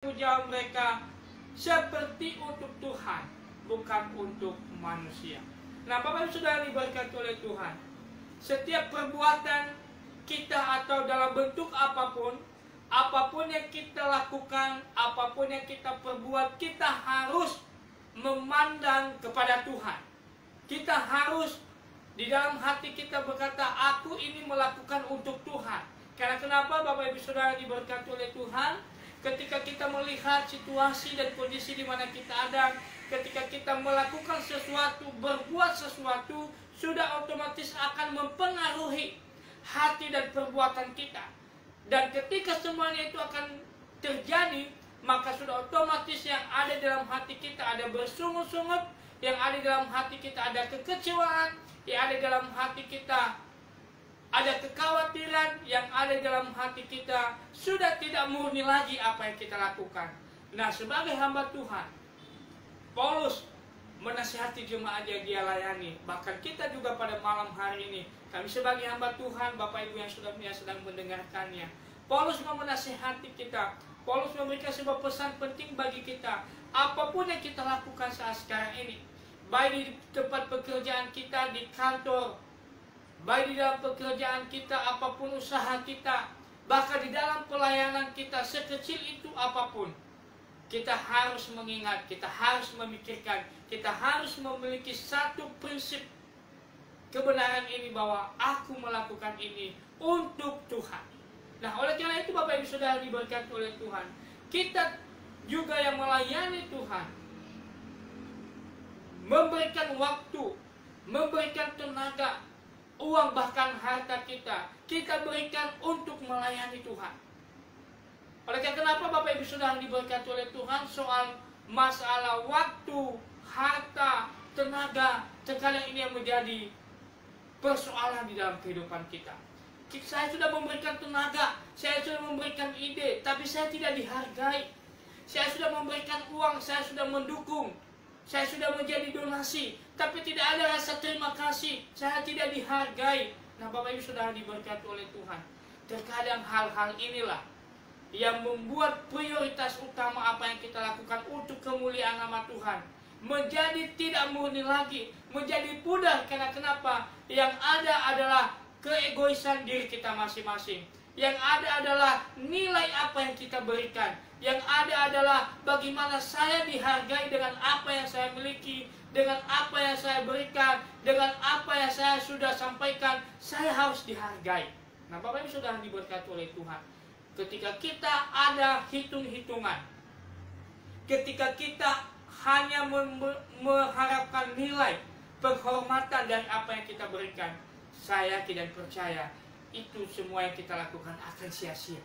Jawab mereka seperti untuk Tuhan, bukan untuk manusia. Nah, Bapak Ibu Saudara diberkati oleh Tuhan, setiap perbuatan kita atau dalam bentuk apapun yang kita lakukan, apapun yang kita perbuat, kita harus memandang kepada Tuhan. Kita harus di dalam hati kita berkata, aku ini melakukan untuk Tuhan. Karena kenapa Bapak Ibu Saudara diberkati oleh Tuhan? Ketika kita melihat situasi dan kondisi di mana kita ada, ketika kita melakukan sesuatu, berbuat sesuatu, sudah otomatis akan mempengaruhi hati dan perbuatan kita. Dan ketika semuanya itu akan terjadi, maka sudah otomatis yang ada dalam hati kita ada bersungut-sungut, yang ada dalam hati kita ada kekecewaan, yang ada dalam hati kita ada kekhawatiran, yang ada dalam hati kita sudah tidak murni lagi apa yang kita lakukan. Nah, sebagai hamba Tuhan, Paulus menasihati jemaat yang dia layani. Bahkan kita juga pada malam hari ini, kami sebagai hamba Tuhan, Bapak Ibu yang sedang mendengarkannya, Paulus mau menasihati kita. Paulus memberikan sebuah pesan penting bagi kita. Apapun yang kita lakukan saat sekarang ini, baik di tempat pekerjaan kita, di kantor, baik di dalam pekerjaan kita, apapun usaha kita, bahkan di dalam pelayanan kita, sekecil itu apapun, kita harus mengingat, kita harus memikirkan, kita harus memiliki satu prinsip kebenaran ini, bahwa aku melakukan ini untuk Tuhan. Nah, oleh karena itu Bapak Ibu Saudara diberkati oleh Tuhan, kita juga yang melayani Tuhan, memberikan waktu, memberikan tenaga, uang, bahkan harta kita berikan untuk melayani Tuhan. Oleh karena kenapa Bapak Ibu Saudara diberkati oleh Tuhan, soal masalah waktu, harta, tenaga, terkadang ini yang menjadi persoalan di dalam kehidupan kita. Saya sudah memberikan tenaga, saya sudah memberikan ide, tapi saya tidak dihargai. Saya sudah memberikan uang, saya sudah mendukung, saya sudah menjadi donasi, tapi tidak ada rasa terima kasih, saya tidak dihargai. Nah, Bapak Ibu Saudara diberkati oleh Tuhan, terkadang hal-hal inilah yang membuat prioritas utama apa yang kita lakukan untuk kemuliaan nama Tuhan menjadi tidak murni lagi, menjadi pudar. Karena kenapa? Yang ada adalah keegoisan diri kita masing-masing. Yang ada adalah nilai apa yang kita berikan. Yang ada adalah bagaimana saya dihargai dengan apa yang saya miliki, dengan apa yang saya berikan, dengan apa yang saya sudah sampaikan. Saya harus dihargai. Nah, Bapak Ibu Saudara diberkati oleh Tuhan, ketika kita ada hitung-hitungan, ketika kita hanya mengharapkan nilai penghormatan dari apa yang kita berikan, saya tidak percaya itu semua yang kita lakukan akan sia-sia.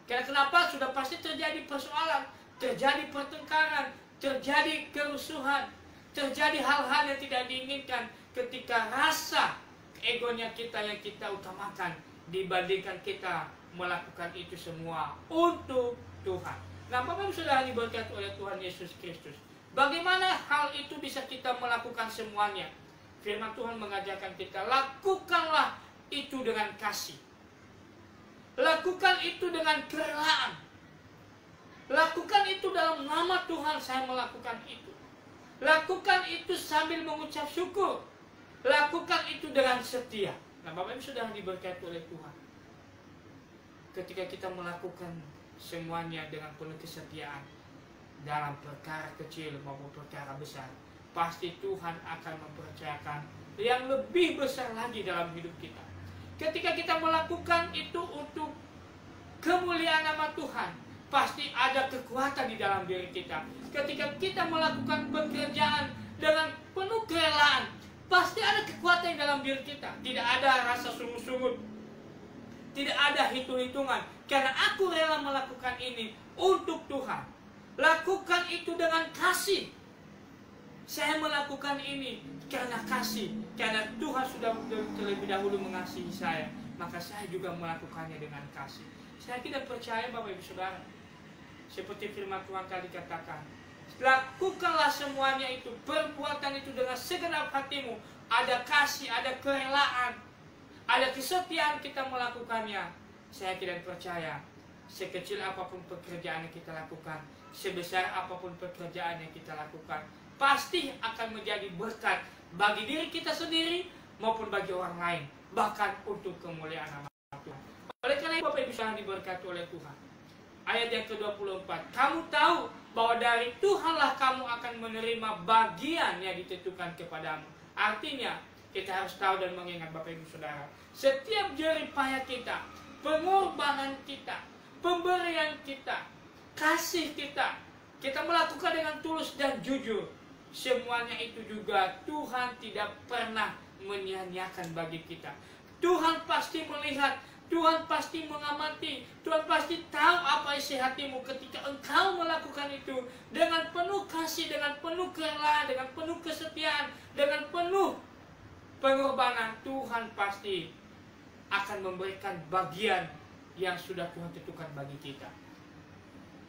Karena kenapa? Sudah pasti terjadi persoalan, terjadi pertengkaran, terjadi kerusuhan, terjadi hal-hal yang tidak diinginkan ketika rasa egonya kita yang kita utamakan dibandingkan kita melakukan itu semua untuk Tuhan. Nah, Bapak Ibu Saudara diberkati oleh Tuhan Yesus Kristus, bagaimana hal itu bisa kita melakukan semuanya? Firman Tuhan mengajarkan kita, lakukanlah itu dengan kasih. Lakukan itu dengan kerelaan. Lakukan itu dalam nama Tuhan, saya melakukan itu. Lakukan itu sambil mengucap syukur. Lakukan itu dengan setia. Nah, Bapak Ibu Saudara diberkati oleh Tuhan, ketika kita melakukan semuanya dengan penuh kesetiaan dalam perkara kecil maupun perkara besar, pasti Tuhan akan mempercayakan yang lebih besar lagi dalam hidup kita. Ketika kita melakukan itu untuk kemuliaan nama Tuhan, pasti ada kekuatan di dalam diri kita. Ketika kita melakukan pekerjaan dengan penuh kerelaan, pasti ada kekuatan di dalam diri kita. Tidak ada rasa sungut-sungut, tidak ada hitung-hitungan, karena aku rela melakukan ini untuk Tuhan. Lakukan itu dengan kasih. Saya melakukan ini karena kasih, karena Tuhan sudah terlebih dahulu mengasihi saya, maka saya juga melakukannya dengan kasih. Saya tidak percaya Bapak Ibu Saudara, seperti firman Tuhan tadi katakan, lakukanlah semuanya itu, perbuatan itu dengan segenap hatimu. Ada kasih, ada kerelaan, ada kesetiaan kita melakukannya. Saya tidak percaya sekecil apapun pekerjaan yang kita lakukan, sebesar apapun pekerjaan yang kita lakukan, pasti akan menjadi berkat bagi diri kita sendiri maupun bagi orang lain, bahkan untuk kemuliaan nama Tuhan. Oleh karena itu Bapak Ibu yang diberkati oleh Tuhan, ayat yang ke-24, kamu tahu bahwa dari Tuhanlah kamu akan menerima bagian yang ditentukan kepadamu. Artinya kita harus tahu dan mengingat Bapak Ibu Saudara, setiap jerih payah kita, pengorbanan kita, pemberian kita, kasih kita, kita melakukan dengan tulus dan jujur, semuanya itu juga Tuhan tidak pernah menyia-nyiakan bagi kita. Tuhan pasti melihat, Tuhan pasti mengamati, Tuhan pasti tahu apa isi hatimu ketika engkau melakukan itu dengan penuh kasih, dengan penuh kerelaan, dengan penuh kesetiaan, dengan penuh pengorbanan. Tuhan pasti akan memberikan bagian yang sudah Tuhan tentukan bagi kita.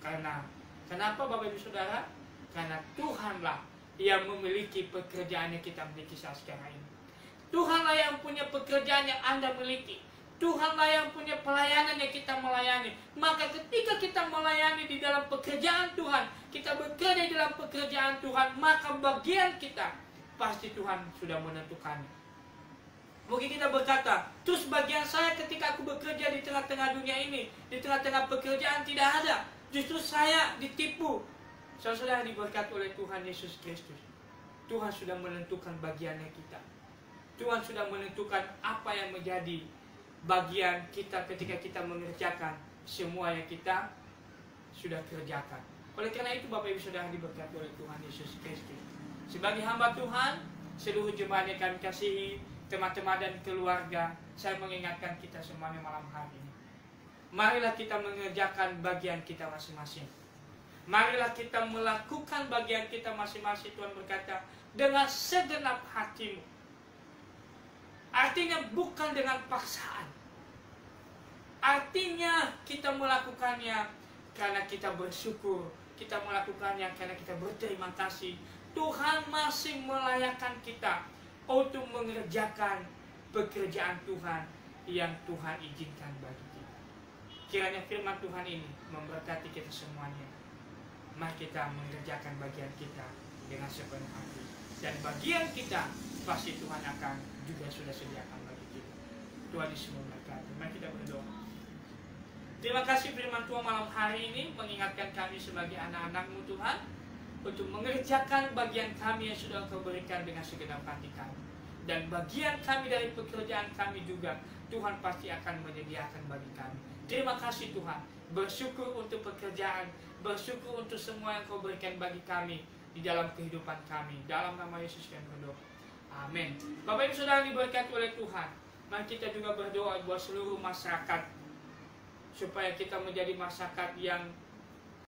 Karena kenapa Bapak Ibu Saudara? Karena Tuhanlah yang memiliki pekerjaan yang kita miliki saat sekarang ini. Tuhanlah yang punya pekerjaan yang Anda miliki. Tuhanlah yang punya pelayanan yang kita melayani. Maka ketika kita melayani di dalam pekerjaan Tuhan, kita bekerja di dalam pekerjaan Tuhan, maka bagian kita pasti Tuhan sudah menentukannya. Mungkin kita berkata, terus bagian saya ketika aku bekerja di tengah-tengah dunia ini, di tengah-tengah pekerjaan tidak ada. Justru saya ditipu. Saudara diberkati oleh Tuhan Yesus Kristus. Tuhan sudah menentukan bagiannya kita. Tuhan sudah menentukan apa yang menjadi bagian kita ketika kita mengerjakan semua yang kita sudah kerjakan. Oleh karena itu Bapak Ibu Saudara diberkati oleh Tuhan Yesus Kristus. Sebagai hamba Tuhan, seluruh jemaat yang kami kasihi, teman-teman dan keluarga, saya mengingatkan kita semuanya malam hari ini. Marilah kita mengerjakan bagian kita masing-masing. Marilah kita melakukan bagian kita masing-masing. Tuhan berkata, dengan segenap hatimu. Artinya bukan dengan paksaan. Artinya kita melakukannya karena kita bersyukur. Kita melakukannya karena kita berterima kasih. Tuhan masih melayakkan kita untuk mengerjakan pekerjaan Tuhan yang Tuhan izinkan bagi kita. Kiranya firman Tuhan ini memberkati kita semuanya. Mari kita mengerjakan bagian kita dengan sepenuh hati. Dan bagian kita pasti Tuhan akan juga sudah sediakan bagi kita. Tuhan Yesus memberkati. Mari kita berdoa. Terima kasih firman Tuhan malam hari ini mengingatkan kami sebagai anak-anak-Mu Tuhan, untuk mengerjakan bagian kami yang sudah Engkau berikan dengan segenap hati kami. Dan bagian kami dari pekerjaan kami juga Tuhan pasti akan menyediakan bagi kami. Terima kasih Tuhan. Bersyukur untuk pekerjaan, bersyukur untuk semua yang Kau berikan bagi kami di dalam kehidupan kami. Dalam nama Yesus kami berdoa. Amin. Bapak Ibu Saudara diberkati oleh Tuhan. Mari kita juga berdoa buat seluruh masyarakat, supaya kita menjadi masyarakat yang